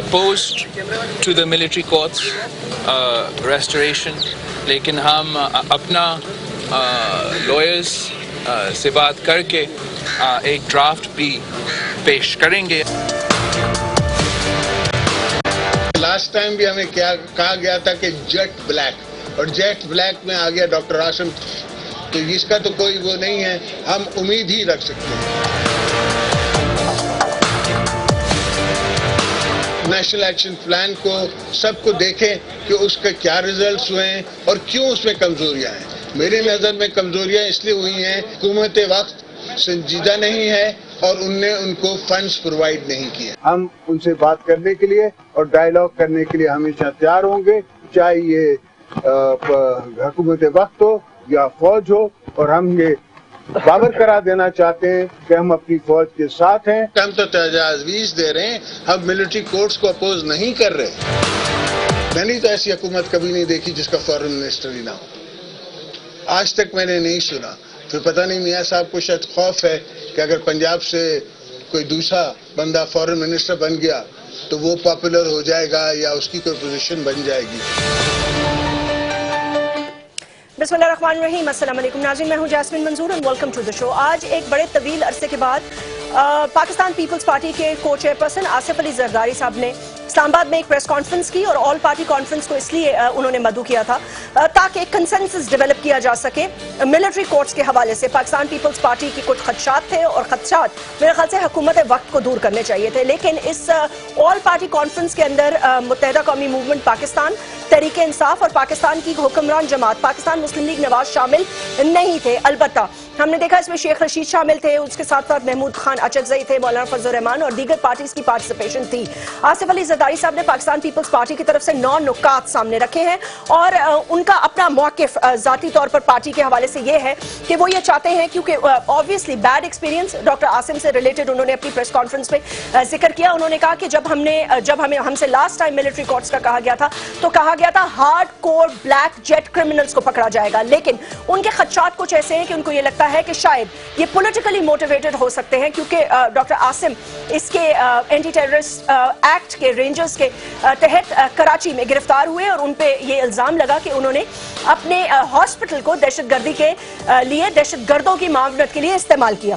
opposed to the military courts restoration, لیکن ہم اپنا lawyers سے بات کر کے ایک ڈرافٹ بھی پیش کریں گے. لاسٹ ٹائم بھی ہمیں کیا کہا گیا تھا کہ جیٹ بلیک، اور جیٹ بلیک میں آ گیا ڈاکٹر عاصم، تو اس کا تو کوئی وہ نہیں ہے، ہم امید ہی رکھ سکتے ہیں. نیشنل ایکشن پلان کو سب کو دیکھیں کہ اس کے کیا ریزلٹس ہوئے ہیں اور کیوں اس میں کمزوریاں ہیں. میری نظر میں کمزوریاں اس لیے ہوئی ہیں، حکومت وقت سنجیدہ نہیں ہے اور ان نے ان کو فنڈز پرووائڈ نہیں کیے. ہم ان سے بات کرنے کے لیے اور ڈائیلاگ کرنے کے لیے ہمیشہ تیار ہوں گے، چاہے یہ حکومت وقت ہو یا فوج ہو، اور ہم یہ باور کرا دینا چاہتے ہیں کہ ہم اپنی فوج کے ساتھ ہیں. ہم تو تجاویز دے رہے ہیں، ہم ملٹری کورٹس کو اپوز نہیں کر رہے. میں نے تو ایسی حکومت کبھی نہیں دیکھی جس کا فارن منسٹر ہی نہ ہو، آج تک میں نے نہیں سنا. پھر پتہ نہیں میاں صاحب کو شاید خوف ہے کہ اگر پنجاب سے کوئی دوسرا بندہ فارن منسٹر بن گیا تو وہ پاپولر ہو جائے گا یا اس کی کوئی پوزیشن بن جائے گی. بسم اللہ الرحمن الرحیم. السلام علیکم ناظرین، میں ہوں جاسمین منظور اور ویلکم ٹو دا شو. آج ایک بڑے طویل عرصے کے بعد پاکستان پیپلز پارٹی کے کو چیئرپرسن آصف علی زرداری صاحب نے اسلام آباد میں ایک پریس کانفرنس کی، اور آل پارٹی کانفرنس کو اس لیے انہوں نے مدعو کیا تھا تاکہ ایک کنسنسس ڈیولپ کیا جا سکے ملٹری کورٹس کے حوالے سے. پاکستان پیپلز پارٹی کی کچھ خدشات تھے، اور خدشات میرے خیال سے حکومت وقت کو دور کرنے چاہیے تھے، لیکن اس آل پارٹی کانفرنس کے اندر متحدہ قومی موومنٹ پاکستان، تحریک انصاف اور پاکستان کی حکمران جماعت پاکستان مسلم لیگ نواز شامل نہیں تھے. البتہ ہم نے دیکھا اس میں شیخ رشید شامل تھے، اس کے ساتھ ساتھ محمود خان اچکزئی تھے، مولانا فضل الرحمان اور دیگر پارٹیز کی پارٹیسپیشن تھی. آصف علی زرداری صاحب نے پاکستان پیپلز پارٹی کی طرف سے 9 نکات سامنے رکھے ہیں، اور ان کا اپنا موقف ذاتی طور پر پارٹی کے حوالے سے یہ ہے کہ وہ یہ چاہتے ہیں، کیونکہ obviously bad experience doctor Asim سے ریلیٹڈ انہوں نے اپنی پریس کانفرنس میں ذکر کیا. انہوں نے کہا کہ جب ہم سے لاسٹ ٹائم ملٹری کورٹس کا کہا گیا تھا تو کہا گیا تھا hardcore black jet criminals کو پکڑا جائے گا، لیکن ان کے خدشات کچھ ایسے ہیں کہ ان کو یہ لگتا ہے کہ شاید یہ پولیٹیکلی موٹیویٹڈ ہو سکتے ہیں، کیونکہ ڈاکٹر عاصم اس کے اینٹی ٹیررسٹ ایکٹ کے رینجرز کے تحت کراچی میں گرفتار ہوئے، اور ان پہ یہ الزام لگا کہ انہوں نے اپنے ہاسپٹل کو دہشت گردی کے لیے، دہشت گردوں کی معاونت کے لیے استعمال کیا.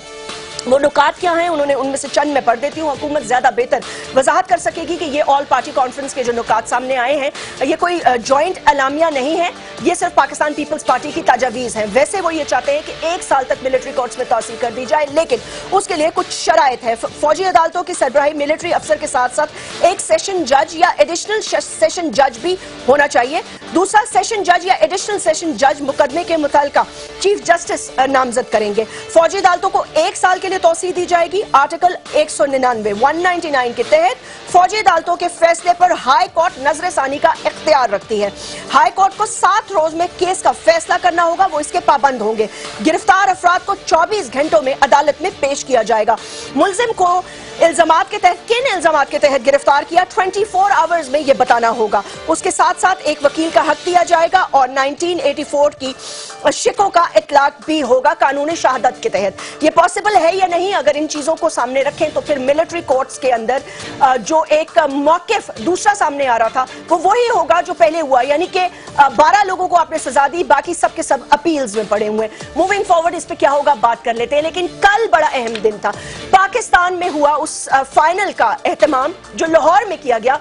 وہ نکات کیا ہیں انہوں نے ان میں سے چند میں پڑھ دیتی ہوں، حکومت زیادہ بہتر وضاحت کر سکے گی کہ یہ آل پارٹی کانفرنس کے جو نکات سامنے آئے ہیں یہ کوئی جوائنٹ اعلامیہ نہیں ہے، یہ صرف پاکستان پیپلز پارٹی کی تجاویز ہیں. ویسے وہ یہ چاہتے ہیں کہ 1 سال تک ملٹری کورٹس میں توسیع کر دی جائے، لیکن اس کے لیے کچھ شرائط ہے. فوجی عدالتوں کی سربراہی ملٹری افسر کے ساتھ ساتھ ایک سیشن جج یا ایڈیشنل سیشن جج بھی ہونا چاہیے. دوسرا، سیشن جج یا ایڈیشنل سیشن جج مقدمے کے متعلقہ چیف جسٹس نامزد کریں گے. فوجی عدالتوں کو 1 سال کے لیے توسیع دی جائے گی. آرٹیکل 199 کے تحت فوجی عدالتوں کے فیصلے پر ہائی کورٹ نظر ثانی کا اختیار رکھتی ہے. ہائی کورٹ کو 7 روز میں کیس کا فیصلہ کرنا ہوگا، وہ اس کے پابند ہوں گے. گرفتار افراد کو 24 گھنٹوں میں عدالت میں پیش کیا جائے گا. ملزم کو الزامات کے تحت کن الزامات کے تحت گرفتار کیا 24 آورز میں یہ بتانا ہوگا. اس کے ساتھ ساتھ ایک وکیل کا حق دیا جائے گا، اور 1984 کی شکوں کا اطلاق بھی ہوگا قانون شہادت کے تحت. یہ پاسبل ہے یا نہیں؟ اگر ان چیزوں کو سامنے رکھیں تو پھر ملٹری کورٹس کے اندر جو ایک موقف دوسرا سامنے آ رہا تھا وہ وہی ہوگا جو پہلے ہوا، یعنی کہ 12 لوگوں کو آپ نے سزا دی، باقی سب کے سب اپیلز میں پڑے ہوئے. موونگ فارورڈ اس پہ کیا ہوگا بات کر لیتے ہیں، لیکن کل بڑا اہم دن تھا. پاکستان میں ہوا اس فائنل کا اہتمام جو لاہور میں کیا گیا.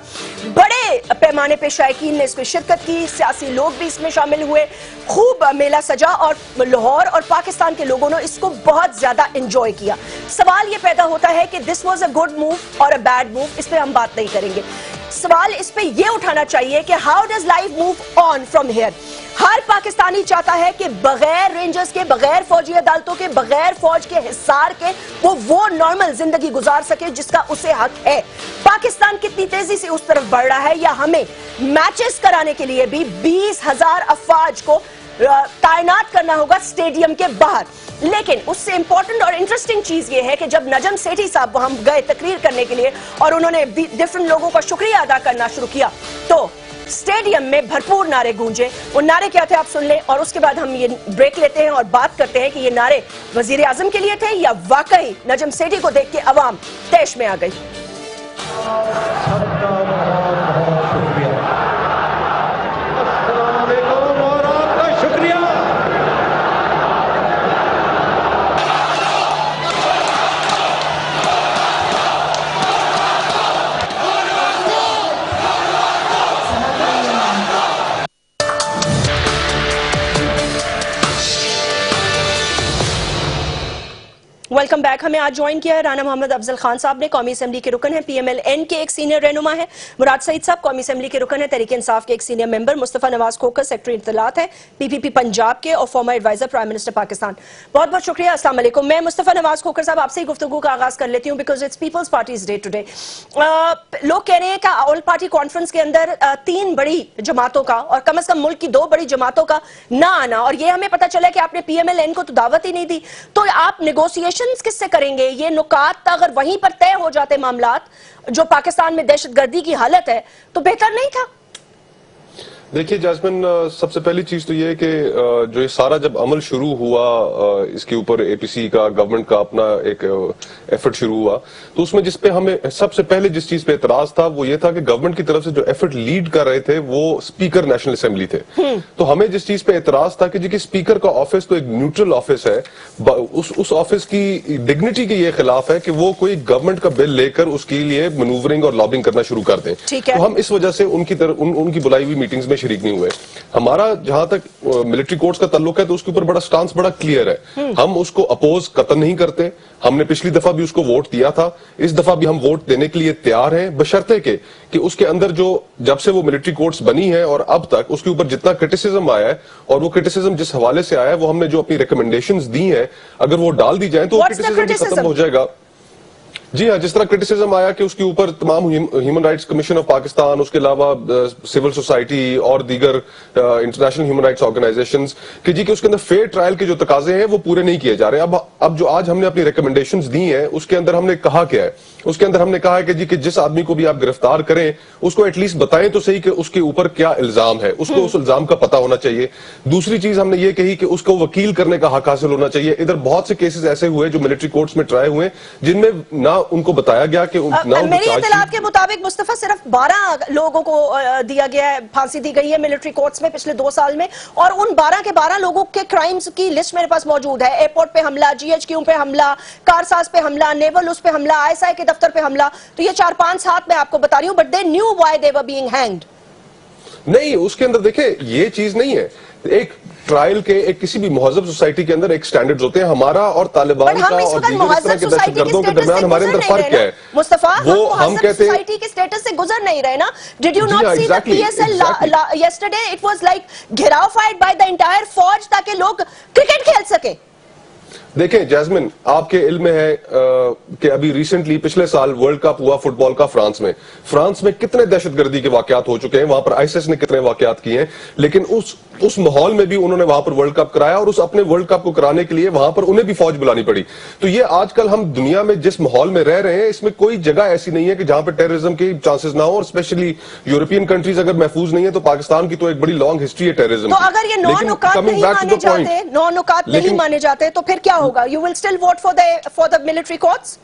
بڑے پیمانے پہ شائقین نے اس میں شرکت کی، سیاسی لوگ بھی اس میں شامل ہوئے، خوب میلہ سجا، اور لاہور اور پاکستان کے لوگوں نے اس کو بہت زیادہ انجوائے کیا. سوال یہ پیدا ہوتا ہے کہ this was a good move اور اے بیڈ موو. اس پہ ہم بات نہیں کریں گے. سوال اس پہ یہ اٹھانا چاہیے کہ how does life move on from here. ہر پاکستانی چاہتا ہے کہ بغیر رینجرز کے، بغیر فوجی عدالتوں کے، بغیر فوج کے حصار کے وہ نارمل زندگی گزار سکے جس کا اسے حق ہے. پاکستان کتنی تیزی سے اس طرف بڑھ رہا ہے، یا ہمیں میچز کرانے کے لیے بھی 20,000 افواج کو تعینات کرنا ہوگا اسٹیڈیم کے باہر. لیکن اس سے امپورٹنٹ اور انٹرسٹنگ چیز یہ ہے کہ جب نجم سیٹھی صاحب ہم گئے تقریر کرنے کے لیے اور انہوں نے ڈفرنٹ لوگوں کا شکریہ ادا کرنا شروع کیا تو اسٹیڈیم میں بھرپور نعرے گونجے. وہ نعرے کیا تھے آپ سن لیں، اور اس کے بعد ہم یہ بریک لیتے ہیں اور بات کرتے ہیں کہ یہ نعرے وزیر اعظم کے لیے تھے یا واقعی نجم سیٹھی کو دیکھ کے عوام طیش میں آ گئی. Welcome back. हमें आज ज्वाइन किया है राना मोहम्मद अफजल खान साहब ने, कौमी असेंबली के रुकन है, PMLN के एक सीनियर रहनुमा है। मुराद सईद साहब कौमी असेंबली के रुकन है, तहरीक इंसाफ के एक senior member. Mustafa Nawaz Khokhar secretary इत्तलात है PPP पंजाब के और former adviser prime minister Pakistan. बहुत बहुत शुक्रिया। अस्सलाम वालेकुम। मैं मुस्तफा नवाज खोखर साहब आपसे ही गुफ्तगू का आगाज कर लेती हूँ because it's people's party's day today. लोग कह रहे हैं कि ऑल पार्टी कॉन्फ्रेंस के अंदर 3 बड़ी जमातों का और कम से कम मुल्क की 2 बड़ी जमातों का ना आना, और ये हमें पता चला कि आपने PMLN को तो दावत ही नहीं दी, तो आप नेगोशिएशंस किससे करेंगे? ये नुकात अगर वहीं पर तय हो जाते मामलात जो पाकिस्तान में दहशतगर्दी की हालत है तो बेहतर नहीं था? देखिए जैस्मिन, सबसे पहली चीज तो ये है कि जो ये सारा जब अमल शुरू हुआ इसके ऊपर APC का, गवर्नमेंट का अपना एक एफर्ट शुरू हुआ, तो उसमें जिसपे हमें सबसे पहले जिस चीज पे एतराज था वो ये था कि गवर्नमेंट की तरफ से जो एफर्ट लीड कर रहे थे वो स्पीकर नेशनल असेंबली थे। तो हमें जिस चीज पे एतराज था कि जी कि स्पीकर का ऑफिस तो एक न्यूट्रल ऑफिस है, उस ऑफिस की डिग्निटी के ये खिलाफ है कि वो कोई गवर्नमेंट का बिल लेकर उसके लिए मैनूवरिंग और लॉबिंग करना शुरू कर दें। तो हम इस वजह से उनकी बुलाई हुई मीटिंग्स में शरीक नहीं हुए। हमारा जहां तक मिलिट्री कोर्ट्स का ताल्लुक है तो उसके ऊपर बड़ा स्टांस बड़ा क्लियर है, हम उसको अपोज कतई नहीं करते। हमने पिछली दफा भी उसको वोट दिया था, इस दफा भी हम वोट देने के लिए तैयार हैं, बशर्ते के कि उसके अंदर जो जब से वो मिलिट्री कोर्ट्स बनी है और अब तक उसके ऊपर जितना क्रिटिसिज्म आया है और वो क्रिटिसिज्म जिस हवाले से आया है वो हमने जो अपनी रिकमेंडेशंस दी हैं अगर वो डाल दी जाए तो क्रिटिसिज्म खत्म हो जाएगा। जी हाँ, जिस तरह क्रिटिसिज्म आया कि उसके ऊपर तमाम human rights commission of Pakistan, उसके अलावा सिविल सोसाइटी और दीगर इंटरनेशनल ह्यूमन राइट्स ऑर्गेनाइजेशंस कि जी कि उसके अंदर फेयर ट्रायल के जो तकाजे हैं वो पूरे नहीं किए जा रहे। अब जो आज हमने अपनी रिकमेंडेशंस दी हैं उसके अंदर हमने कहा क्या है, उसके अंदर हमने कहा है कि जी कि जिस आदमी को भी आप गिरफ्तार करें उसको एटलीस्ट बताएं तो सही कि उसके ऊपर क्या इल्जाम है, उसको उस इल्जाम का पता होना चाहिए। दूसरी चीज हमने ये कही कि उसको वकील करने का हक हासिल होना चाहिए। इधर बहुत से केसेस ऐसे हुए जो मिलिट्री कोर्ट्स में ट्राई हुए जिनमें ना उनको बताया गया कि मेरी इत्तलात के मुताबिक मुस्तफा सिर्फ 12 लोगों को दिया गया है, फांसी दी गई है मिलिट्री कोर्ट्स में पिछले 2 साल में, और उन 12 के 12 लोगों के क्राइम्स की लिस्ट मेरे पास मौजूद है। एयरपोर्ट पे हमला, GHQ पे हमला, कारसाज पे हमला, नेवल उस पे हमला, ISI के दफ्तर पे हमला, तो ये 4-5 हाथ मैं आपको बता रही हूं, but they knew why they were being hanged. नहीं, उसके अंदर देखिए ये चीज नहीं है। एक ट्रायल के एक किसी भी महजब सोसाइटी के अंदर एक स्टैंडर्ड्स होते हैं। हमारा और तालिबान का और दीगर तरह के दहशतगर्दों के दरमियान हमारे अंदर फर्क क्या है मुस्तफा? वो हम कहते हैं सोसाइटी के स्टेटस से गुजर नहीं रहे ना। Did you not see the PSL yesterday? It was like घेराव फाइट बाय द एंटायर फौज ताकि लोग क्रिकेट खेल सके। देखें जैस्मिन, आपके इल्म में है कि अभी रिसेंटली पिछले साल वर्ल्ड कप हुआ फुटबॉल का फ्रांस में कितने दहशतगर्दी के वाकयात हो चुके हैं, वहां पर ISIS ने कितने वाकयात किए हैं, लेकिन उस माहौल में भी उन्होंने वहां पर वर्ल्ड कप कराया और उस अपने वर्ल्ड कप को कराने के लिए वहां पर उन्हें भी फौज बुलानी पड़ी। तो ये आजकल हम दुनिया में जिस माहौल में रह रहे हैं इसमें कोई जगह ऐसी नहीं है कि जहां पर टेररिज्म के चांसेस ना हो, और स्पेशली यूरोपियन कंट्रीज अगर महफूज नहीं है तो पाकिस्तान की तो एक बड़ी लॉन्ग हिस्ट्री है टेररिज्म। तो अगर ये 9 नुकात नहीं माने जाते तो फिर क्या होगा? You will still vote for the military courts?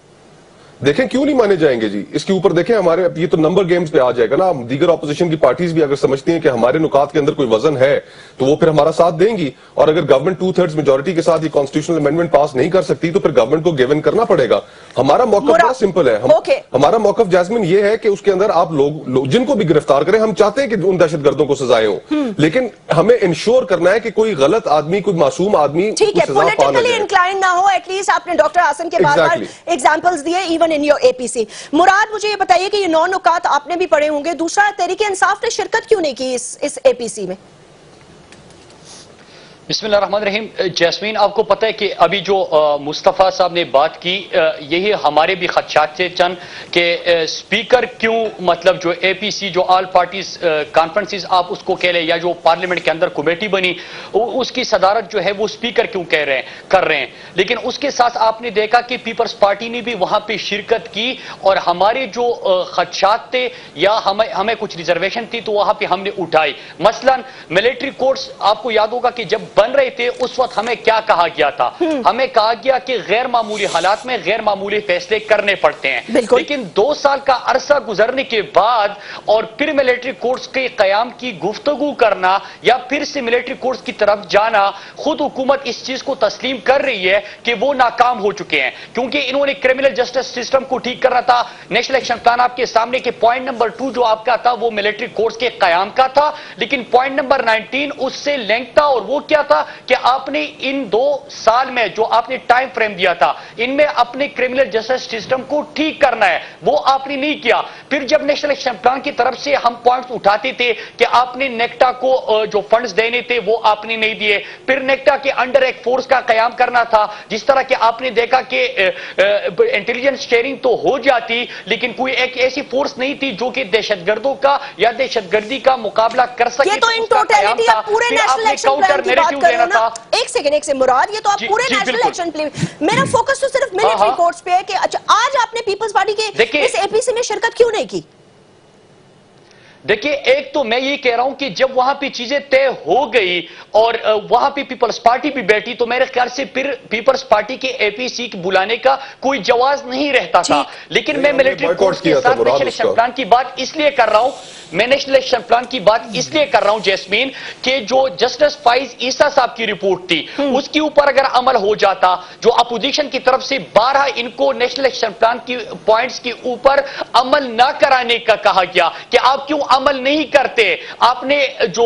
देखें क्यों नहीं माने जाएंगे जी, इसके ऊपर देखें हमारे ये तो नंबर गेम्स पे आ जाएगा ना। दीगर ऑपोजिशन की पार्टीज भी अगर समझती हैं कि हमारे नुकात के अंदर कोई वजन है तो वो फिर हमारा साथ देंगी, और अगर गवर्नमेंट 2/3 मेजोरिटी के साथ ये कॉन्स्टिट्यूशनल अमेंडमेंट पास नहीं कर सकती तो फिर गवर्नमेंट को गिवन करना पड़ेगा। हमारा मौकफ बड़ा सिंपल है। हमारा मौकफ जैस्मिन ये है कि उसके अंदर आप लोग जिनको भी गिरफ्तार करें, हम चाहते हैं कि उन दहशतगर्दों को सजाएं हो, लेकिन हमें इंश्योर करना है कि कोई गलत आदमी, कोई मासूम आदमी पॉलिटिकली इंक्लाइन ना हो। एटलीस्ट आपने डॉक्टर आसिम के बार एग्जांपल्स दिए इवन इन योर APC। मुराद, मुझे ये बताइए कि ये 9 नुकात आपने भी पढ़े होंगे, दूसरा तहरीक इंसाफ ने शिरकत क्यों नहीं की इस APC में? बिस्मिल्लाहिर्रहमानिर्रहीम। जैस्मीन, आपको पता है कि अभी जो मुस्तफ़ा साहब ने बात की, यही हमारे भी खदशात थे चंद कि स्पीकर क्यों, मतलब जो APC जो ऑल पार्टीज कॉन्फ्रेंसेस आप उसको कह लें, या जो पार्लियामेंट के अंदर कमेटी बनी उसकी सदारत जो है वो स्पीकर क्यों कर रहे हैं। लेकिन उसके साथ आपने देखा कि पीपल्स पार्टी ने भी वहां पे शिरकत की, और हमारे जो खदशात थे या हमें कुछ रिजर्वेशन थी तो वहां पर हमने उठाई। मसलन मिलिट्री कोर्ट्स, आपको याद होगा कि जब बन रहे थे उस वक्त हमें क्या कहा गया था? हमें कहा गया कि गैर मामूली हालात में गैर मामूली फैसले करने पड़ते हैं। लेकिन 2 साल का अरसा गुजरने के बाद और फिर मिलिट्री कोर्ट्स के कयाम की गुफ्तगू करना या फिर से मिलिट्री कोर्ट्स की तरफ जाना, खुद हुकूमत इस चीज को तस्लीम कर रही है कि वो नाकाम हो चुके हैं, क्योंकि इन्होंने क्रिमिनल जस्टिस सिस्टम को ठीक करना था। नेशनल एक्शन प्लान आपके सामने के पॉइंट नंबर 2 जो आपका था वो मिलिट्री कोर्ट्स के कयाम का था, लेकिन पॉइंट नंबर 19 उससे लिंक था, और वो क्या تھا کہ آپ نے ان 2 سال میں جو آپ نے ٹائم فریم دیا تھا ان میں اپنے کرمنل جسٹس سسٹم کو ٹھیک کرنا ہے، وہ آپ نے نہیں کیا. پھر جب نیشنل ایکشن پلان کی طرف سے ہم پوائنٹس اٹھاتے تھے کہ آپ نے نیکٹا کو جو فنڈز دینے تھے وہ آپ نے نہیں دیے، پھر نیکٹا کے انڈر ایک فورس کا قیام کرنا تھا، جس طرح کہ آپ نے دیکھا کہ انٹیلیجنس شیئرنگ تو ہو جاتی لیکن کوئی ایک ایسی فورس نہیں تھی جو کہ دہشت گردوں کا یا دہشت گردی کا مقابلہ کر سکے. یہ تو ان ٹوٹیلٹی آپ پورے نیشنل ایکشن پلان کی بات کر رہے ہو نا. ایک سیکنڈ مراد، یہ تو آپ پورے نیشنل ایکشن پلان، میرا فوکس تو صرف ملٹری کورٹس پہ ہے کہ اچھا آج آپ نے پیپلز پارٹی کے اس اے پی سی میں شرکت کیوں نہیں کی؟ دیکھیں، ایک تو میں یہ کہہ رہا ہوں کہ جب وہاں پہ چیزیں طے ہو گئی اور وہاں پہ پیپلز پارٹی بھی بیٹھی تو میرے خیال سے پھر پیپلز پارٹی کے اے پی سی بلانے کا کوئی جواز نہیں رہتا تھا. لیکن میں ملٹری کورٹس کے ساتھ نیشنل ایکشن پلان کی بات اس لیے کر رہا ہوں، میں نیشنل ایکشن پلان کی بات اس لیے کر رہا ہوں جیسمین کہ جو جسٹس فائز عیسیٰ صاحب کی رپورٹ تھی اس کے اوپر اگر عمل ہو جاتا، جو اپوزیشن کی طرف سے 12 ان کو نیشنل ایکشن پلان کی پوائنٹس کے اوپر عمل نہ کرانے کا کہا گیا کہ آپ کیوں عمل نہیں کرتے. آپ نے جو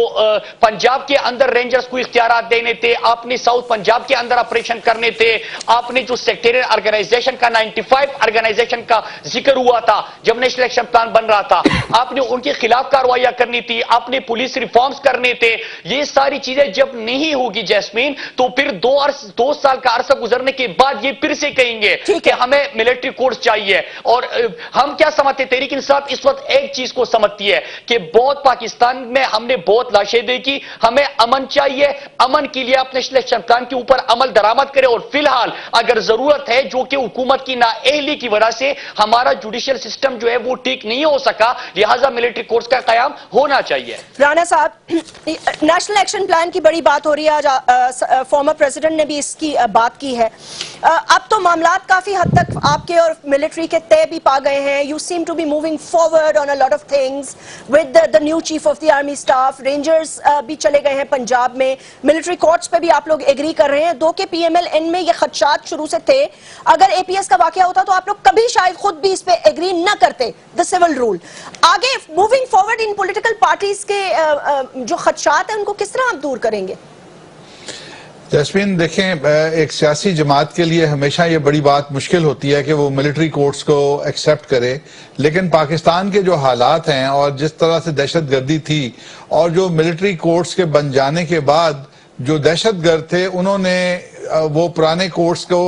پنجاب کے اندر رینجرز کو اختیارات دینے تھے، آپ نے ساؤتھ پنجاب کے اندر آپریشن کرنے تھے، آپ نے جو سیکٹریل آرگنائزیشن کا 95 آرگنائزیشن کا ذکر ہوا تھا جب نیشنل ایکشن پلان بن رہا تھا، آپ نے ان کے خلاف کارروائیاں کرنی تھی، آپ نے پولیس ریفارمز کرنے تھے. یہ ساری چیزیں جب نہیں ہوگی جیسمین تو پھر 2 سال کا عرصہ گزرنے کے بعد یہ پھر سے کہیں گے کہ ہمیں ملٹری کورٹس چاہیے. اور ہم کیا سمجھتے، تحریک انصاف اس وقت ایک چیز کو سمجھتی ہے کہ بہت پاکستان میں ہم نے بہت لاشیں دیکھی، ہمیں امن چاہیے. امن کے لیے آپ نیشنل ایکشن پلان کے اوپر عمل درآمد کرے اور فی الحال اگر ضرورت ہے جو کہ حکومت کی نااہلی کی وجہ سے ہمارا جوڈیشل سسٹم جو ہے وہ ٹھیک نہیں ہو سکا، لہٰذا ملٹری کورٹس کا قیام ہونا چاہیے. رانا صاحب، نیشنل ایکشن پلان کی بڑی بات ہو رہی ہے، آج فارمر پریزیڈنٹ نے بھی اس کی بات کی ہے. اب تو معاملات کافی حد تک آپ کے اور ملٹری کے طے بھی پا گئے ہیں. You seem to be moving forward on a lot of things with the new chief of the army staff. Rangers بھی چلے گئے ہیں پنجاب میں، ملٹری کورٹس پہ بھی آپ لوگ ایگری کر رہے ہیں. دو کے پی ایم ایل این میں یہ خدشات شروع سے تھے، اگر اے پی ایس کا واقعہ ہوتا تو آپ لوگ کبھی شاید خود بھی اس پہ ایگری نہ کرتے، دا سول رول. آگے moving forward in political parties کے جو خدشات ہیں ان کو کس طرح آپ دور کریں گے؟ جیسمین دیکھیں، ایک سیاسی جماعت کے لیے ہمیشہ یہ بڑی بات مشکل ہوتی ہے کہ وہ ملٹری کورٹس کو ایکسیپٹ کرے، لیکن پاکستان کے جو حالات ہیں اور جس طرح سے دہشت گردی تھی اور جو ملٹری کورٹس کے بن جانے کے بعد جو دہشت گرد تھے انہوں نے وہ پرانے کورٹس کو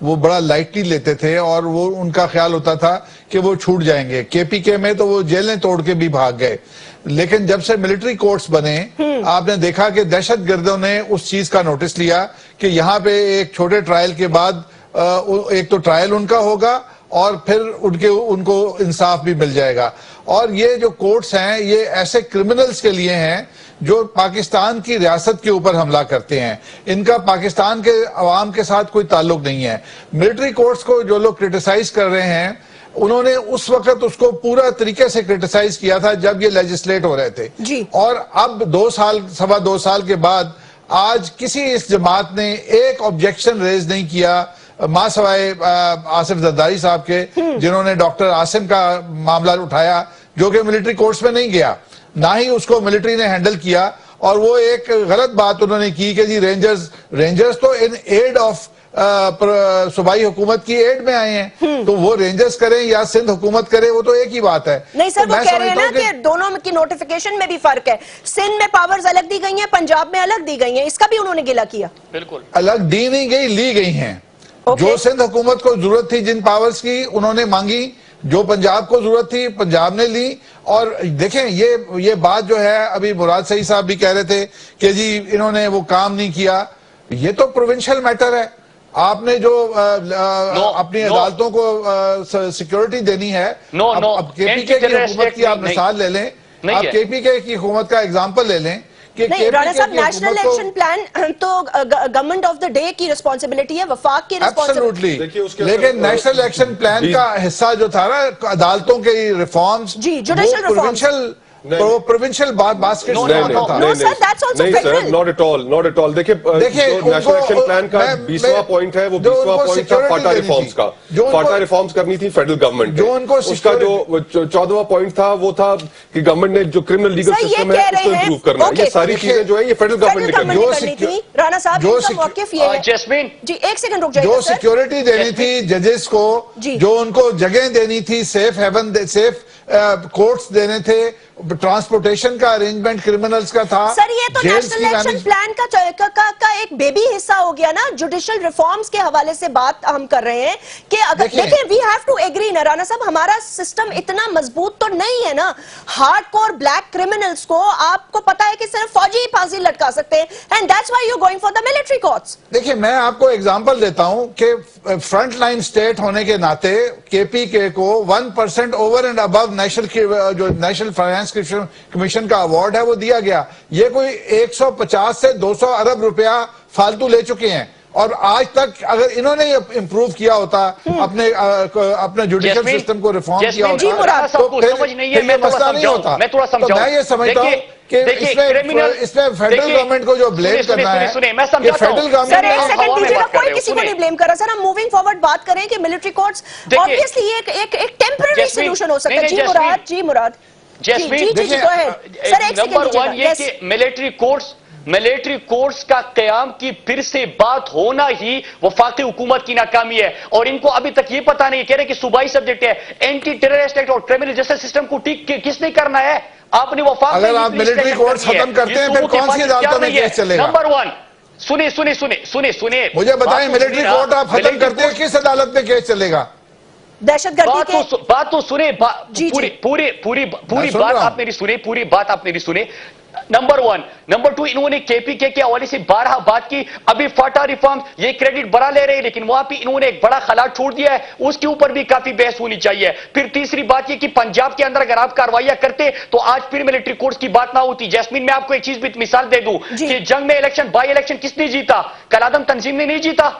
وہ بڑا لائٹلی لیتے تھے اور وہ ان کا خیال ہوتا تھا کہ وہ چھوٹ جائیں گے. کے پی کے میں تو وہ جیلیں توڑ کے بھی بھاگ گئے. لیکن جب سے ملٹری کورٹس بنے آپ نے دیکھا کہ دہشت گردوں نے اس چیز کا نوٹس لیا کہ یہاں پہ ایک چھوٹے ٹرائل کے بعد ایک تو ٹرائل ان کا ہوگا اور پھر ان کو انصاف بھی مل جائے گا. اور یہ جو کورٹس ہیں یہ ایسے کرمنلز کے لیے ہیں جو پاکستان کی ریاست کے اوپر حملہ کرتے ہیں، ان کا پاکستان کے عوام کے ساتھ کوئی تعلق نہیں ہے. ملٹری کورٹس کو جو لوگ کرٹیسائز کر رہے ہیں انہوں نے اس وقت اس کو پورا طریقے سے کرٹیسائز کیا تھا جب یہ لیجسلیٹ ہو رہے تھے اور اب 2 سال کے بعد آج کسی اس جماعت نے ایک آبجیکشن ریز نہیں کیا ماں سوائے آصف زرداری صاحب کے، جنہوں نے ڈاکٹر عاصم کا معاملہ اٹھایا جو کہ ملٹری کورٹس میں نہیں گیا، نہ ہی اس کو ملٹری نے ہینڈل کیا. اور وہ ایک غلط بات انہوں نے کی کہ جی رینجرز تو ان ایڈ آف صوبائی حکومت کی ایڈ میں آئے ہیں، تو وہ رینجرز کریں یا سندھ حکومت کرے وہ تو ایک ہی بات ہے. نہیں سر، وہ کہہ رہے ہیں نا کہ دونوں کی نوٹیفیکیشن میں بھی فرق ہے، سندھ میں پاورز الگ دی گئی ہیں، پنجاب میں الگ دی گئی ہیں، اس کا بھی انہوں نے گلا کیا. بالکل الگ دی نہیں گئی، لی گئی ہیں. جو سندھ حکومت کو ضرورت تھی جن پاورز کی انہوں نے مانگی، جو پنجاب کو ضرورت تھی پنجاب نے لی. اور دیکھیں یہ بات جو ہے ابھی مراد صحیح صاحب بھی کہہ رہے تھے کہ جی انہوں نے وہ کام نہیں کیا، یہ تو پروونشل میٹر ہے. آپ نے جو اپنی عدالتوں کو سیکیورٹی دینی ہے، اب کے پی کے کی حکومت کی آپ مثال لے لیں، آپ کے پی کے کی حکومت کا اگزامپل لے لیں. نہیں رانا صاحب، نیشنل ایکشن پلان تو گورنمنٹ آف دا ڈے کی ریسپانسبلٹی ہے، وفاق کی ریسپانسبلٹی. لیکن نیشنل ایکشن پلان کا حصہ جو تھا نا عدالتوں کے ریفارمز، प्रोविंशियल बास्केट में आता था। No, sir, that's also नहीं sir, federal. Not at all, not at all. देखिए जो नेशनल एक्शन प्लान का 20वां पॉइंट है, वो 20वां पॉइंट था फाटा रिफॉर्म्स का। फाटा रिफॉर्म्स करनी थी फेडरल गवर्नमेंट ने। उसका जो 14वां पॉइंट था वो था कि गवर्नमेंट ने जो क्रिमिनल लीगल सिस्टम है उसको इम्प्रूव करना। ये सारी चीजें जो है ये फेडरल गवर्नमेंट ने करनी थी। राणा साहब, इनका मौक़िफ़ ये है। जैस्मीन जी, एक सेकंड रुक जाइए। जो सिक्योरिटी देनी थी जजेस को, जो उनको जगह देनी थी, सेफ हेवन, सेफ कोर्ट्स देने थे, ट्रांसपोर्टेशन का अरेंजमेंट क्रिमिनल्स का था। सर, ये तो नेशनल एक्शन प्लान का एक बेबी हिस्सा हो गया ना। जुडिशियल रिफॉर्म्स के हवाले से बात हम कर रहे हैं कि अगर देखिए, वी हैव टू एग्री ना राणा साहब, हमारा सिस्टम इतना मजबूत तो नहीं है ना। हार्डकोर ब्लैक क्रिमिनल्स को आपको पता है कि सिर्फ फौजी ही फांसी लटका सकते हैं, and that's why you going for the military courts. देखिए, मैं आपको एग्जांपल देता हूं कि फ्रंट लाइन स्टेट होने के नाते केपीके को 1% over and above national finance commission का अवार्ड है वो दिया गया। ये कोई 150 से 200 अरब रुपया फालतू ले चुके हैं, और आज तक अगर इन्होंने इंप्रूव किया होता, अपने जुडिशियल सिस्टम को रिफॉर्म किया होता, तो फिर ये मसला नहीं होता। मैं थोड़ा समझाऊं। तो मैं ये समझता हूं कि इसमें फेडरल गवर्नमेंट को जो ब्लेम करना है, कि फेडरल गवर्नमेंट सर एक सेकंड दीजिए ना, कोई किसी को नहीं ब्लेम कर रहा। सर, हम मूविंग फॉरवर्ड बात करें कि मिलिट्री कोर्ट्स ऑब्वियसली एक टेम्पररी सॉल्यूशन हो सकता है। जी मुराद, जैस्मीन, देखिए, सर एक नंबर 1 ये कि मिलिट्री कोर्ट्स का कयाम की फिर से बात होना ही वफाकी हुकूमत की नाकामी है। और इनको अभी तक ये पता नहीं, कह रहे कि सूबाई सब्जेक्ट है। एंटी टेररिस्ट एक्ट और क्रिमिनल जस्टिस सिस्टम को ठीक किसने करना है? आपने वफाक, अगर आप मिलिट्री कोर्ट्स खत्म करते हैं फिर कौन सी अदालतों में केस चलेगा? नंबर 1 सुनिए मुझे बताएं, मिलिट्री कोर्ट आप खत्म करते हैं, किस अदालत में केस चलेगा? दहशतगर्दी के बात तो सुने, पूरी बात आप मेरी सुने, पूरी बात आप मेरी सुने। नंबर 1, नंबर 2, इन्होंने केपीके के हवाले से 12 बात की। अभी फाटा रिफॉर्म ये क्रेडिट बड़ा ले रहे हैं, लेकिन वहां पे इन्होंने एक बड़ा खला छोड़ दिया है, उसके ऊपर भी काफी बहस होनी चाहिए। फिर तीसरी बात ये कि पंजाब के अंदर अगर आप कार्रवाइयां करते तो आज फिर मिलिट्री कोर्ट्स की बात ना होती। जैस्मीन, मैं आपको एक चीज भी मिसाल दे दूं कि जंग में इलेक्शन, बाई इलेक्शन किसने जीता? कलादम तंजीम ने नहीं जीता।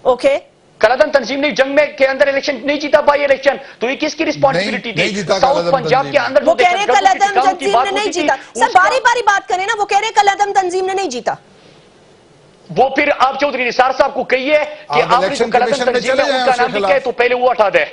ओके, कलादम तंजीम ने जंग में के अंदर इलेक्शन नहीं जीता, बाई इलेक्शन। तो ये किसकी रिस्पॉन्सिबिलिटी थी? साउथ पंजाब के अंदर वो कह रहे हैं कलादम तंजीम ने नहीं जीता। सर, बारी बारी बात करें ना, वो कह रहे हैं कलादम तंजीम ने नहीं जीता। वो फिर आप चौधरी निसार साहब को कहिए कि आपने कलादम तंजीम में उनका नाम लिखा है तो पहले वो हटा दे।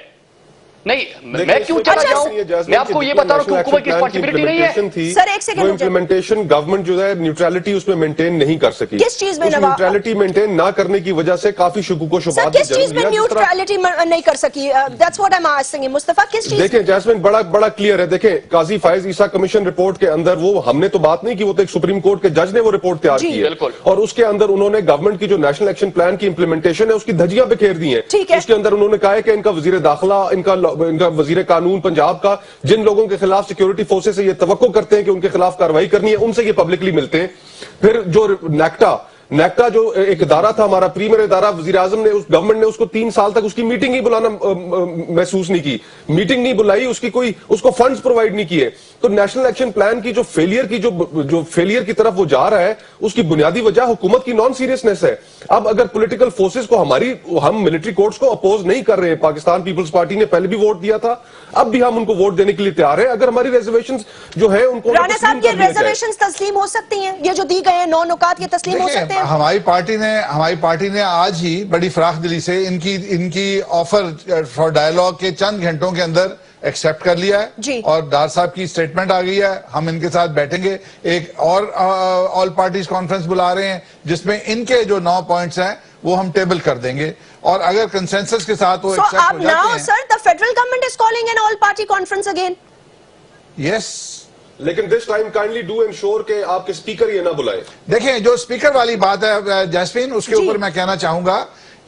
नहीं, मैं क्यों चला जाऊं? मैं आपको ये बता रहा हूं कि हुकूमत की रिस्पांसिबिलिटी नहीं है। सर एक सेकंड, इम्प्लीमेंटेशन गवर्नमेंट जो है न्यूट्रलिटी उसमें मेंटेन नहीं कर सकी। किस चीज में न्यूट्रलिटी मेंटेन ना करने की वजह से काफी शुकूक शुबात, किस चीज में न्यूट्रलिटी नहीं कर सकी? That's what I am asking Mustafa, किस चीज? देखिए जैस्मिन, बड़ा क्लियर है। देखें, काजी फायज ईसा कमीशन रिपोर्ट के अंदर वो हमने तो बात नहीं की, वो तो एक सुप्रीम कोर्ट के जज ने वो रिपोर्ट तैयार की है, और उसके अंदर उन्होंने गवर्नमेंट की जो नेशनल एक्शन प्लान की इंप्लीमेंटेशन है उसकी धज्जियां बिखेर दी है। उसके अंदर उन्होंने कहा है कि इनका वजीर दाखिला, इनका वजीर कानून पंजाब का, जिन लोगों के खिलाफ सिक्योरिटी फोर्सेस से ये तवक्को करते हैं कि उनके खिलाफ कार्रवाई करनी है, उनसे ये पब्लिकली मिलते हैं। फिर जो नेक्टा जो एक इदारा था, हमारा प्रीमियर इदारा, वजीर आजम ने, उस गवर्नमेंट ने उसको 3 साल तक उसकी मीटिंग ही बुलाना महसूस नहीं की, मीटिंग नहीं बुलाई, उसको फंड्स प्रोवाइड नहीं किए। तो नेशनल एक्शन प्लान की जो फेलियर की तरफ वो जा रहा है, उसकी बुनियादी वजह हुकूमत की नॉन सीरियसनेस है। अब अगर पॉलिटिकल फोर्सेस को हम मिलिट्री कोर्ट्स को अपोज नहीं कर रहे हैं, पाकिस्तान पीपल्स पार्टी ने पहले भी वोट दिया था, अब भी हम उनको वोट देने के लिए तैयार है। अगर हमारी रिजर्वेशंस जो है उनको राणा साहब, ये रिजर्वेशंस तस्लीम हो सकती हैं? ये जो दी गए हैं 9 नुकात, ये तस्लीम हो सकते हैं? हमारी पार्टी ने आज ही बड़ी फराख दिली से इनकी ऑफर फॉर डायलॉग के चंद घंटों के अंदर एक्सेप्ट कर लिया है, और डार साहब की स्टेटमेंट आ गई है। हम इनके साथ बैठेंगे, एक और ऑल पार्टीज कॉन्फ्रेंस बुला रहे हैं जिसमें इनके जो 9 पॉइंट्स हैं वो हम टेबल कर देंगे, और अगर कंसेंसस के साथ वो एक्सेप्ट हो जाते हैं। Sir, the federal government is calling an all party conference again. Yes, लेकिन this time kindly do ensure कि आपके स्पीकर ये ना बुलाए। देखें, जो स्पीकर वाली बात है जैस्मीन, उसके ऊपर मैं कहना चाहूंगा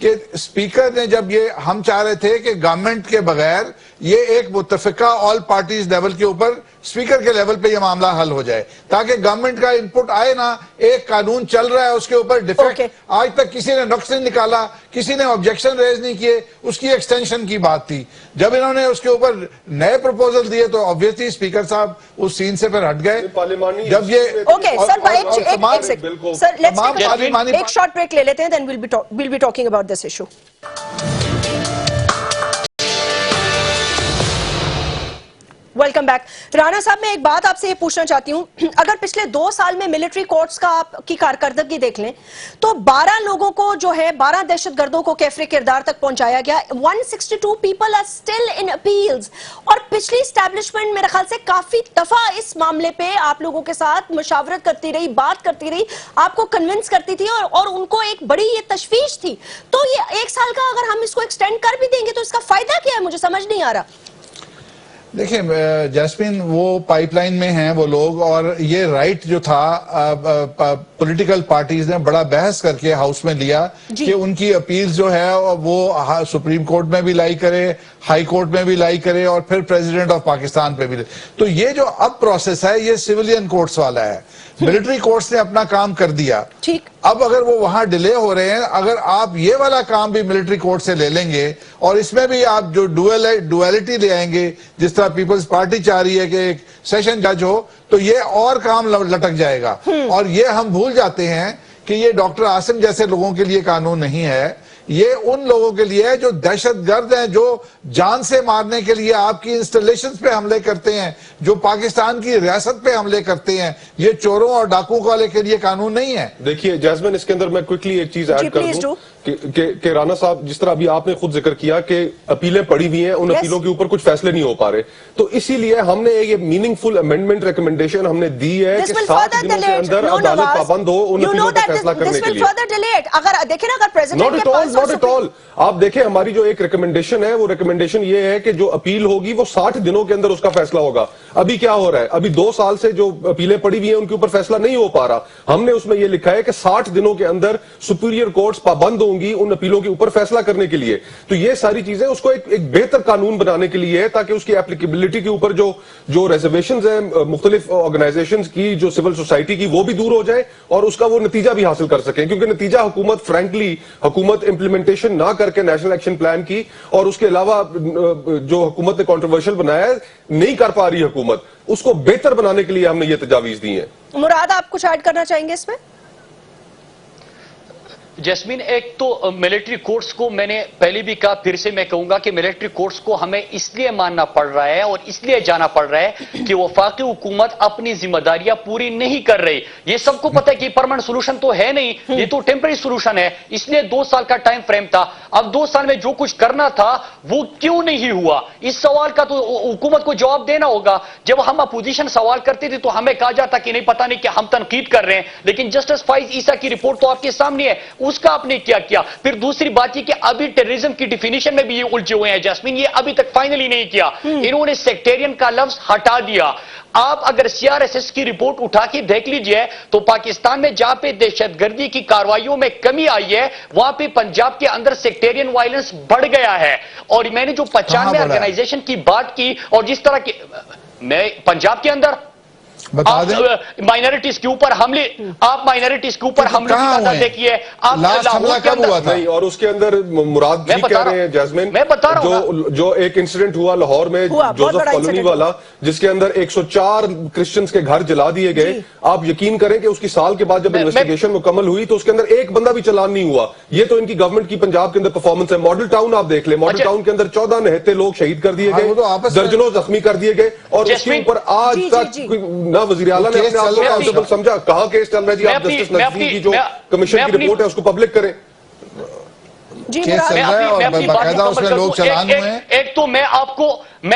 कि स्पीकर ने जब ये, हम चाह रहे थे कि गवर्नमेंट के बगैर ये एक मुत्तफिका ऑल पार्टीज लेवल के ऊपर स्पीकर के लेवल पे ये मामला हल हो जाए, ताकि गवर्नमेंट का इनपुट आए ना। एक कानून चल रहा है, उसके ऊपर डिफेक्ट आज तक किसी ने नुक्स नहीं निकाला, किसी ने ऑब्जेक्शन रेज नहीं किए, उसकी एक्सटेंशन की बात थी। जब इन्होंने उसके ऊपर नए प्रपोजल दिए तो ऑब्वियसली स्पीकर साहब उस सीन से फिर हट गए। जब ये एक शॉर्ट ब्रेक ले लेते हैं, then will be talking about this issue. Welcome back. Rana साहब, मैं एक बात आपसे ये पूछना चाहती हूँ, अगर पिछले 2 साल में मिलिट्री कोर्ट्स का आपकी कारकर्दगी देख लें तो 12 लोगों को जो है 12 दहशतगर्दों को कैफरे किरदार तक पहुंचाया गया, 162 people are still in appeals. और पिछली एस्टैब्लिशमेंट मेरे ख्याल से काफी दफा इस मामले पे आप लोगों के साथ मुशावरत करती रही, बात करती रही, आपको कन्विंस करती थी और उनको एक बड़ी ये तशवीश थी। तो ये 1 साल का अगर हम इसको एक्सटेंड कर भी देंगे तो इसका फायदा क्या है, मुझे समझ नहीं आ रहा। देखिए जैस्मिन, वो पाइपलाइन में हैं वो लोग, और ये राइट जो था पॉलिटिकल पार्टीज ने बड़ा बहस करके हाउस में लिया कि उनकी अपील्स जो है वो सुप्रीम कोर्ट में भी लाई करे, हाई कोर्ट में भी लाई करे, और फिर प्रेसिडेंट ऑफ पाकिस्तान पे भी। तो ये जो अब प्रोसेस है ये सिविलियन कोर्ट्स वाला है। मिलिट्री कोर्ट्स ने अपना काम कर दिया, ठीक। अब अगर वो वहां डिले हो रहे हैं, अगर आप ये वाला काम भी मिलिट्री कोर्ट से ले लेंगे और इसमें भी आप जो डुअलिटी ले आएंगे, जिस तरह पीपल्स पार्टी चाह रही है कि एक सेशन जज हो, तो ये और काम लटक जाएगा। और ये हम भूल जाते हैं कि ये डॉक्टर आसिम जैसे लोगों के लिए कानून नहीं है, ये उन लोगों के लिए है जो दहशतगर्द हैं, जो जान से मारने के लिए आपकी इंस्टॉलेशंस पे हमले करते हैं, जो पाकिस्तान की रियासत पे हमले करते हैं। ये चोरों और डाकुओं वाले के लिए कानून नहीं है। देखिए जैस्मिन, इसके अंदर मैं क्विकली एक चीज ऐड कर दूं कि राणा साहब, जिस तरह अभी आपने खुद जिक्र किया कि अपीलें पड़ी हुई हैं, उन अपीलों के ऊपर कुछ फैसले नहीं हो पा रहे, तो इसीलिए हमने ये मीनिंगफुल अमेंडमेंट रिकमेंडेशन हमने दी है कि 7 दिनों के अंदर अदालत पाबंद हो उन अपीलों पर फैसला करने के लिए। अगर देखें ना, अगर प्रेसिडेंट के पास नॉट एट ऑल, आप देखें हमारी जो एक रिकमेंडेशन है, वो रिकमेंडेशन ये है कि जो अपील होगी वो 60 दिनों के अंदर उसका फैसला होगा। अभी क्या हो रहा है, अभी 2 साल से जो अपीलें पड़ी हुई हैं उनके ऊपर फैसला नहीं हो पा रहा। हमने उसमें ये लिखा है कि 60 दिनों के अंदर सुपीरियर कोर्ट्स पाबंद होंगी उन अपीलों के ऊपर फैसला करने के लिए। तो ये सारी चीजें उसको एक बेहतर कानून बनाने के लिए है, ताकि उसकी एप्लीकेबिलिटी के ऊपर जो रिजर्वेशंस है मुख्तलिफ ऑर्गेनाइजेशंस की, जो सिविल सोसाइटी की, वो भी दूर हो जाए और उसका वो नतीजा भी हासिल कर सके। क्योंकि नतीजा हुकूमत इंप्लीमेंटेशन ना करके नेशनल एक्शन प्लान की, और उसके अलावा जो हुकूमत ने कंट्रोवर्शियल बनाया है, नहीं कर पा रही हुकूमत, उसको बेहतर बनाने के लिए हमने ये तजावीज दी है। मुराद, आप कुछ ऐड करना चाहेंगे इसमें? जैस्मिन, एक तो मिलिट्री कोर्ट्स को मैंने पहले भी कहा, फिर से मैं कहूंगा कि मिलिट्री कोर्ट्स को हमें इसलिए मानना पड़ रहा है और इसलिए जाना पड़ रहा है कि वफाकी हुकूमत अपनी जिम्मेदारियां पूरी नहीं कर रही। ये सबको पता है कि परमानेंट सोल्यूशन तो है नहीं, ये तो टेम्पररी सोल्यूशन है, इसलिए 2 साल का टाइम फ्रेम था। अब 2 साल में जो कुछ करना था वो क्यों नहीं हुआ, इस सवाल का तो हुकूमत को जवाब देना होगा। जब हम अपोजिशन सवाल करते थे तो हमें कहा जाता कि नहीं, पता नहीं कि हम तनकीद कर रहे हैं, लेकिन जस्टिस फाइज ईसा की रिपोर्ट तो आपके सामने है, उसका आपने क्या किया। फिर दूसरी बात यह कि अभी टेररिज्म की डिफिनीशन में भी ये उलझे हुए हैं जैस्मिन, ये अभी तक फाइनली नहीं किया। इन्होंने सेक्टेरियन का लफ्ज हटा दिया। आप अगर सीआरएसएस की रिपोर्ट उठा के देख लीजिए तो पाकिस्तान में जहां पे दहशतगर्दी की कार्रवाइयों में कमी आई है, वहां पे पंजाब के अंदर सेक्टेरियन वायलेंस बढ़ गया है। और मैंने जो 95 ऑर्गेनाइजेशन की बात की, और जिस तरह के मैं पंजाब के अंदर माइनॉरिटीज के ऊपर हमले, आप माइनॉरिटीज के ऊपर हमले की तादाद देखिए, आप लाहौर के अंदर नहीं, और उसके अंदर मुराद जी कह रहे हैं जैस्मिन, मैं बता रहा हूं जो एक इंसिडेंट हुआ लाहौर में, जोसेफ कॉलोनी वाला, जिसके अंदर 104 क्रिश्चियंस के घर जला दिए गए। आप यकीन करें कि उसकी साल के बाद जब इन्वेस्टिगेशन मुकम्मल हुई तो उसके अंदर एक बंदा भी चालान नहीं हुआ। ये तो इनकी गवर्नमेंट की पंजाब के अंदर परफॉर्मेंस है। मॉडल टाउन आप देख ले, मॉडल टाउन के अंदर 14 निहत्थे लोग शहीद कर दिए गए, दर्जनों जख्मी कर दिए गए, और उसके ऊपर आज तक ना वज़ीर आला ने अपने आप को काउंटेबल समझा। कहां केस चल रहा है जी? आप जस्टिस नज़ीर की जो कमीशन की रिपोर्ट है उसको पब्लिक करें। केस चल रहा है और बाकायदा उसमें लोग चालान हुए हैं। एक तो मैं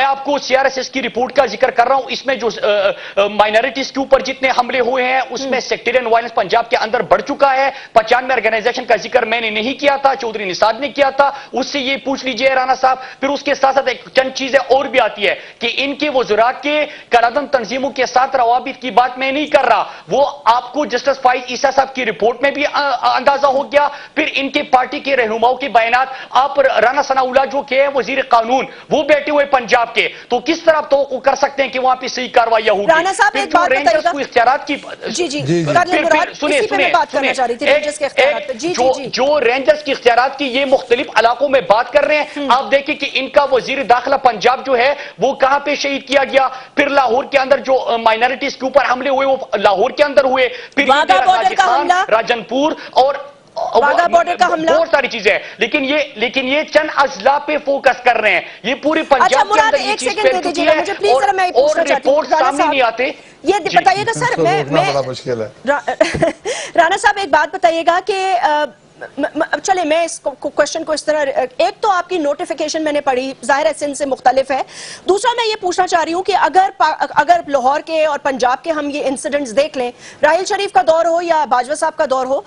आपको सीआरएसएस की रिपोर्ट का जिक्र कर रहा हूं, इसमें जो माइनॉरिटीज के ऊपर जितने हमले हुए हैं उसमें सेक्टेरियन वायलेंस पंजाब के अंदर बढ़ चुका है। 95 ऑर्गेनाइजेशन का जिक्र मैंने नहीं किया था, चौधरी निसाद ने किया था, उससे ये पूछ लीजिए राणा साहब। फिर उसके साथ साथ एक चंद चीजें और भी आती है कि इनके वज़रा के करादन तंजीमों के साथ रवाबित की बात मैं नहीं कर रहा, वो आपको जस्टिस फाइज ईसा साहब की रिपोर्ट में भी अंदाजा हो गया। फिर इनके पार्टी के रहनुमाओं के बयानात, आप राना सनाउल्लाह जो के हैं वजीर कानून, वो बैठे हुए पंजाब के, तो किस तरह आप तो कर सकते हैं कि वहां पे सही कार्रवाई होगी। राणा साहब एक बात बताइएगा, को इख्तियारात की जो रेंजर्स की इख्तियारात की ये मुख्तलिफ इलाकों में बात कर रहे हैं। आप देखिए कि इनका वजीर दाखिला पंजाब जो है वो कहां पे शहीद किया गया। फिर लाहौर के अंदर जो माइनॉरिटीज के ऊपर हमले हुए वो लाहौर के अंदर हुए। फिर राजनपुर वाघा बॉर्डर का हमला, बहुत सारी चीजें हैं, लेकिन ये चंद अजला पे फोकस कर रहे हैं। ये पूरे अच्छा पंजाब के मुराद, अंदर ये एक चीज सेकंड फैल दे चुकी दीजिएगा है मुझे प्लीज, जरा मैं पूछना और चाहती हूँ रिपोर्ट सामने नहीं आते। ये बताइएगा सर, मैं बड़ा मुश्किल है। राणा साहब एक बात बताइएगा कि चले मैं इस क्वेश्चन को इस तरह, एक तो आपकी नोटिफिकेशन मैंने पढ़ी, जाहिर है सिंध से मुख्तलिफ है। दूसरा मैं ये पूछना चाह रही हूँ कि अगर लाहौर के और पंजाब के हम ये इंसिडेंट्स देख लें, राहिल शरीफ का दौर हो या बाजवा साहब का दौर हो,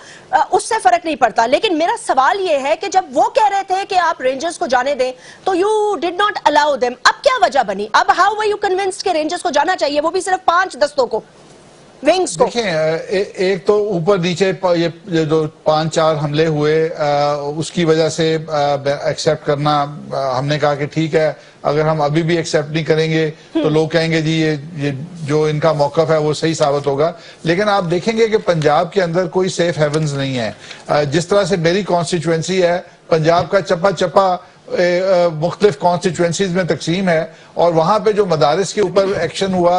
उससे फर्क नहीं पड़ता, लेकिन मेरा सवाल ये है कि जब वो कह रहे थे कि आप रेंजर्स को जाने दें तो you did not allow them, अब क्या वजह बनी? अब हाउ वर यू कन्विंस्ड कि रेंजर्स को जाना चाहिए, वो भी सिर्फ 5 दस्तों को, विंग्स को? देखिए, एक तो ऊपर नीचे ये जो 5-4 हमले हुए, उसकी वजह से एक्सेप्ट करना, हमने कहा कि ठीक है, अगर हम अभी भी एक्सेप्ट नहीं करेंगे तो लोग कहेंगे जी ये जो इनका मौकफ है वो सही साबित होगा। लेकिन आप देखेंगे कि पंजाब के अंदर कोई सेफ हेवन्स नहीं है। जिस तरह से मेरी कॉन्स्टिट्यूएंसी है, पंजाब का चप्पा चप्पा मुख्तलिफ कॉन्स्टिट्यूएंसीज में तकसीम है, और वहां पे जो मदारिस के ऊपर एक्शन हुआ,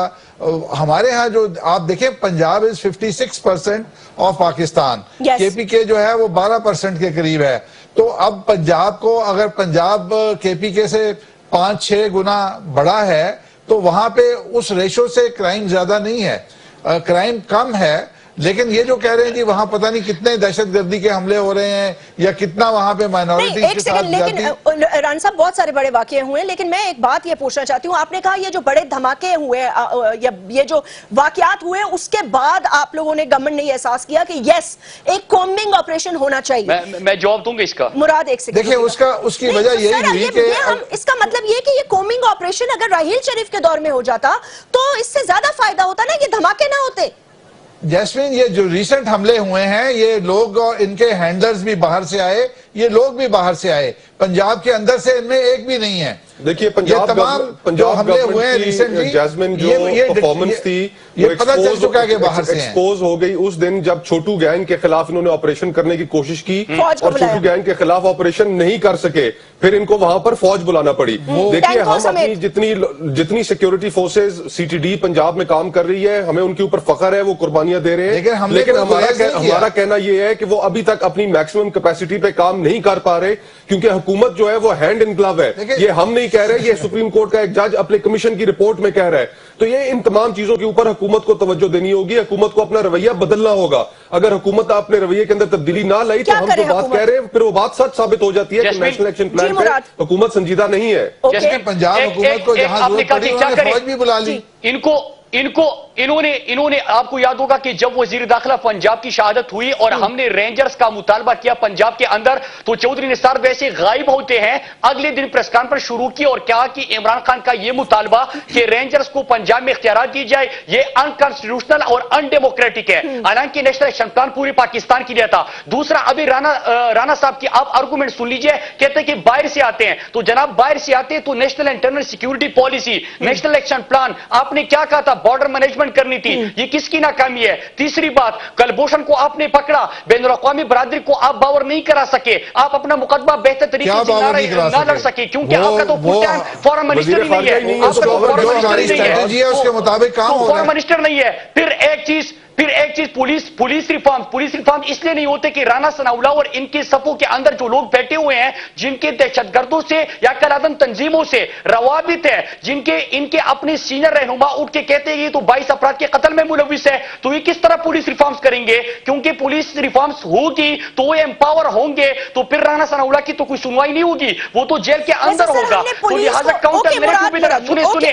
हमारे यहाँ जो आप देखें, Punjab is 56% of Pakistan, KPK जो है वो 12% के करीब है। तो अब पंजाब को, अगर पंजाब केपीके से 5-6 गुना बड़ा है, तो वहां पे उस रेशो से क्राइम ज्यादा नहीं है, क्राइम कम है। लेकिन ये जो कह रहे हैं कि वहां पता नहीं कितने दहशतगर्दी के हमले हो रहे हैं या कितना वहां पे माइनॉरिटी के साथ, लेकिन राणा साहब बहुत सारे बड़े वाकये हुए, लेकिन मैं एक बात ये पूछना चाहती हूँ, आपने कहा ये जो बड़े धमाके हुए या ये जो वाकयात हुए, उसके बाद आप लोगों ने, गवर्नमेंट ने एहसास किया कि यस, एक कॉम्बिंग ऑपरेशन होना चाहिए। मैं जवाब दूंगा इसका। मुराद एक सेकंड देखिए, उसकी वजह यही हुई कि इसका मतलब ये कि ये कॉम्बिंग ऑपरेशन अगर राहिल शरीफ के दौर में हो जाता तो इससे ज्यादा फायदा होता ना, ये धमाके ना होते। जैस्मिन, ये जो रिसेंट हमले हुए हैं, ये लोग और इनके हैंडलर्स भी बाहर से आए, ये लोग भी बाहर से आए, पंजाब के अंदर से इनमें एक भी नहीं है। देखिए, पंजाब हमले हुए हैं रिसेंटली, जैस्मिन जो परफॉर्मेंस थी ये पता चल चुका है कि बाहर से एक्सपोज हो गई उस दिन जब छोटू गैंग के खिलाफ इन्होंने ऑपरेशन करने की कोशिश की और छोटू गैंग के खिलाफ ऑपरेशन नहीं कर सके, फिर इनको वहां पर फौज बुलाना पड़ी। देखिए, हम अपनी जितनी सिक्योरिटी फोर्सेज सीटीडी पंजाब में काम कर रही है, हमें उनके ऊपर फख्र है, वो कुर्बानियां दे रहे हैं, लेकिन हमारा कहना यह है कि वो अभी तक अपनी मैक्सिमम कैपेसिटी पे काम नहीं कर पा रहे, क्योंकि हुकूमत जो है वो हैंड इन ग्लव है। ये हम नहीं कह रहे, ये सुप्रीम कोर्ट का एक जज अपने कमीशन की रिपोर्ट में कह रहा है। तो ये इन तमाम चीजों के ऊपर हुकूमत को तवज्जो देनी होगी, हुकूमत को अपना रवैया बदलना होगा। अगर हुकूमत अपने रवैये के अंदर तब्दीली ना लाई तो हम जो बात कह रहे हैं फिर वो बात सच साबित हो जाती है कि नेशनल एक्शन प्लान पे हुकूमत संजीदा नहीं है। पंजाब हुकूमत को जहां जरूरत पड़ी उन्होंने फौज भी बुला ली। इन्होंने आपको याद होगा कि जब वजीर दाखिला पंजाब की शहादत हुई और हमने रेंजर्स का मुतालबा किया पंजाब के अंदर, तो चौधरी निसार वैसे गायब होते हैं, अगले दिन प्रेस कॉन्फ्रेंस शुरू की और कहा कि इमरान खान का यह मुतालबा कि रेंजर्स को पंजाब में इख्तियार दी जाए, ये अनकॉन्स्टिट्यूशनल और अनडेमोक्रेटिक है। हालांकि नेशनल एक्शन प्लान पूरे पाकिस्तान के लिए था। दूसरा, अभी राणा साहब की आप आर्गूमेंट सुन लीजिए, कहते हैं कि बाहर से आते हैं, तो जनाब बाहर से आते हैं तो national internal security policy, national action plan, आपने क्या कहा था, बॉर्डर मैनेजमेंट करनी थी, ये किसकी नाकामी है? तीसरी बात, कलभूषण को आपने पकड़ा, बैनुल-अक़वामी बरादरी को आप बावर नहीं करा सके, आप अपना मुकदमा बेहतर तरीके से ना लड़ सके, क्योंकि आपका तो फुल टाइम फॉरेन मिनिस्टर ही नहीं है, आपका तो फॉरेन मिनिस्टर नहीं है। फिर एक चीज पुलिस रिफॉर्म इसलिए नहीं होते कि राणा सनाउल्ला और इनके सफों के अंदर जो लोग बैठे हुए हैं, जिनके दहशतगर्दों से या कलादम तंजीमों से रवाबित है, जिनके इनके अपने सीनियर रहनुमा उठ के कहते हैं ये तो 22 अफराद के कत्ल में मुलविस है, तो ये किस तरह पुलिस रिफॉर्म्स करेंगे? क्योंकि पुलिस रिफॉर्म्स होगी तो वो एम्पावर होंगे, तो फिर राणा सनाउल्ला की तो कोई सुनवाई नहीं होगी, वो तो जेल के अंदर होगा। तो लिहाजा काउंटर सुने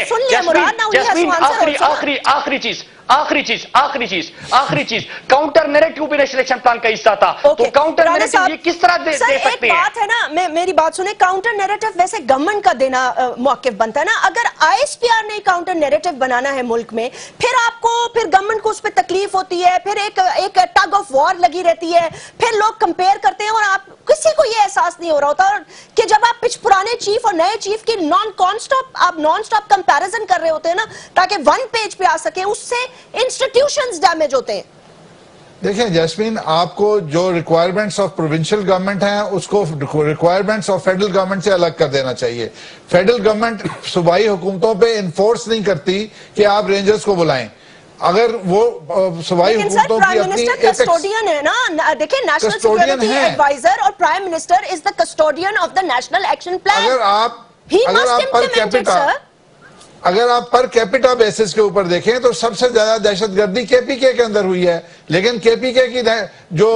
आखिरी चीज काउंटर नैरेटिव भी नेशनल एक्शन प्लान का हिस्सा था। तो काउंटर नैरेटिव ये किस तरह दे सकते हैं? बात है ना, मेरी बात सुने, काउंटर नैरेटिव वैसे गवर्नमेंट का देना मौकिफ बनता है ना। अगर आईएसपीआर ने काउंटर नैरेटिव बनाना है मुल्क में, फिर गवर्नमेंट को उस पर तकलीफ होती है, फिर एक टग ऑफ वॉर लगी रहती है, फिर लोग कंपेयर करते हैं और आप किसी को ये एहसास नहीं हो रहा होता कि जब आप पुराने चीफ और नए चीफ की नॉन स्टॉप कंपैरिजन कर रहे होते हैं ना, ताकि वन पेज पे आ सके, उससे इंस्टीट्यूशंस डैमेज होते हैं। देखिए जैस्मीन, आपको जो रिक्वायरमेंट्स ऑफ प्रोविंशियल गवर्नमेंट हैं उसको रिक्वायरमेंट्स ऑफ फेडरल गवर्नमेंट से अलग कर देना चाहिए। फेडरल गवर्नमेंट सूबाई हुकूमतों पे इन्फोर्स नहीं करती कि आप रेंजर्स को बुलाएं। अगर वो सूबाई लेकिन सर हुकूमतों की प्राइम अपनी मिनिस्टर कस्टोडियन है ना, देखिए नेशनल Custodian सिक्योरिटी है। एडवाइजर और prime minister is the custodian of the national action plan. अगर आप He अगर must आप पर implement it, कैपिटा sir. अगर आप पर कैपिटा बेसिस के ऊपर देखें तो सबसे ज्यादा दहशतगर्दी केपीके के अंदर हुई है, लेकिन केपीके की जो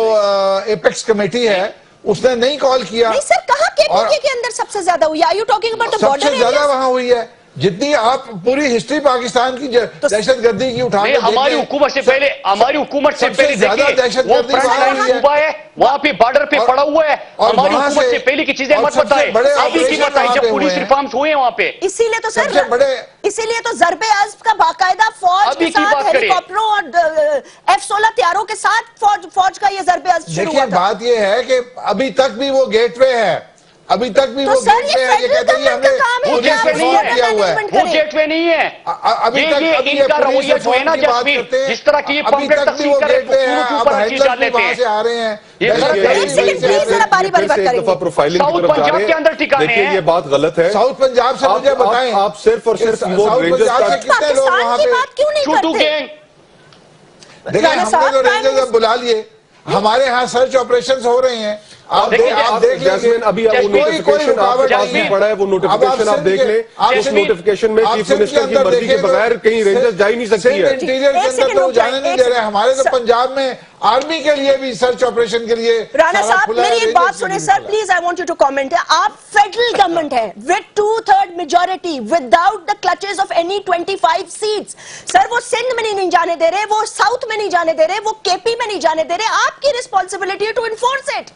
एपेक्स कमेटी है उसने नहीं कॉल किया. नहीं सर, कहाँ और केपीके के अंदर सबसे ज्यादा हुई? Are you talking about the सबसे बॉर्डर ज्यादा एरिया? वहां हुई है. जितनी आप पूरी हिस्ट्री पाकिस्तान की दहशतगर्दी की उठा नहीं, हमारी हुकूमत से पहले सबसे ज्यादा देखिए, वो दहशतगर्दी फ्रंट वहां लाइन हुई है. सूबा है, वहां पे बॉर्डर पे और- पड़ा हुआ है. और हमारी वहां हुकूमत से- से पहले की चीजें और मत सबसे बताएं, बड़े अभी की ऑपरेशन बताएं वहां जब पे पुलिस हुए हैं. रिफॉर्म्स हुए हैं वहां पे. इसीलिए तो सबसे सर बड़े- इसीलिए तो ज़रबे अज़्ब का बाकायदा फौज अभी के की साथ बात करें। हेलीकॉप्टरों और F-16 तैयारों के साथ फौज का ये ज़रबे अज़्ब शुरू देखिए हुआ था. बात ये है कि अभी तक भी वो गेटवे है, अभी तक भी तो वो सर ये गेटवे है. ये फेडरल कहते हैं गवर्नमेंट का काम है वो कि आप गेटवे नहीं बॉर्डर है, किया हुआ है. मैनेजमेंट वो करें. गेटवे नहीं है. अभी तक ये अभी इनका पुलिस रवैया जो है ना रिफॉर्म की बात जसवीर, करते हैं. जिस तरह की ये अभी पंपलेट तक भी तकसीम वो कर रहे हैं, गेटवे है. खून के अब ऊपर हर चीज हैंडलर्स डाल भी लेते वहां हैं. से आ रहे हैं. ये एक सेकंड प्लीज जरा बारी बारी बात एक दफा करेंगे. प्रोफाइलिंग की साउथ तरफ जा पंजाब रहे के अंदर ठिकाने देखिए हैं. ये बात गलत है. साउथ पंजाब से मुझे बताएं, आप सिर्फ और सिर्फ वो साउथ रेंजर्स पंजाब से का कितने लोग पाकिस्तान वहां की पे बात क्यों नहीं छोटू करते? गैंग देखिए राणा हमने साहब, तो प्राइम रेंजर्स अब बुला लिए. हमारे यहाँ सर्च ऑपरेशंस हो रहे हैं. आप देखिए, आप देख जैस्मिन लीजिए. अभी वो जैस्मिन, नोटिफिकेशन आपके पास भी जैस्मिन, पड़ा है, वो नोटिफिकेशन आप देख लें. उस जैस्मिन, नोटिफिकेशन में आप चीफ सिर्फ मिनिस्टर की अंदर मर्जी के देखें तो बगैर कहीं रेंजर्स जा ही नहीं सकती सिर्फ है. इंटीरियर के एक अंदर सेकंड तो रुक जाए, जाने नहीं एक दे रहे. सेकंड। हमारे तो पंजाब में आर्मी के लिए भी सर्च ऑपरेशन के लिए राणा सारा साहब खुला है, मेरी एक रेंजर्स बात के सुने लिए सर, खुला है. Please I want you to comment. आप फेडरल गवर्नमेंट है with 2/3 majority without the clutches of any 25 seats. Sir वो सिंध में नहीं जाने दे रहे, वो साउथ में नहीं जाने दे रहे, वो केपी में नहीं जाने दे रहे. आपकी रिस्पॉन्सिबिलिटी है टू इन्फोर्स इट.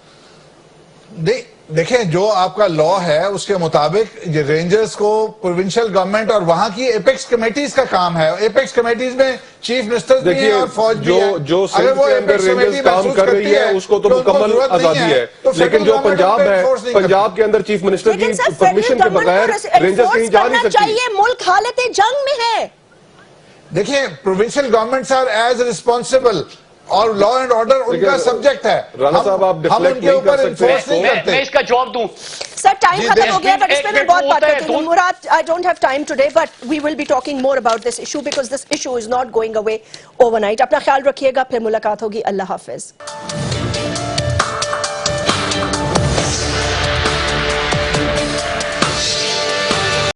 देखें जो आपका लॉ है उसके मुताबिक ये रेंजर्स को प्रोविंशियल गवर्नमेंट और वहां की एपेक्स कमेटीज का काम है. एपेक्स कमेटीज में चीफ मिनिस्टर भी हैं और फौज भी है. जो सिंध अगर वो के अंदर एपेक्स कमेटी रेंजर्स काम महसूस कर रही करती है उसको तो उनको मुकम्मल जरूरत नहीं आजादी है, तो लेकिन फेडरल जो गवर्नमेंट पंजाब उनको है, enforce नहीं करती. पंजाब के अंदर चीफ मिनिस्टर की लेकिन सर परमिशन फेडरल के बगैर गवर्नमेंट रेंजर्स कहीं जा नहीं सकती. चाहिए. मुल्क हालत जंग में है. देखिए provincial governments are as responsible और लॉ एंड ऑर्डर उनका सब्जेक्ट है. राणा साहब, आप हम डिफ्लेक्ट उनके नहीं कर ऊपर सकते. इन्फोर्स नहीं मैं करते. इसका जवाब दूं. सर टाइम जी, खत्म हो गया, बट एक इस पे मैं मिनट बहुत बात होता है, करती हूँ. दो- Murad, I don't have time today, but we will be talking more about this issue because this issue is not going away overnight. अपना ख्याल रखिएगा, फिर मुलाकात होगी. अल्लाह हाफिज.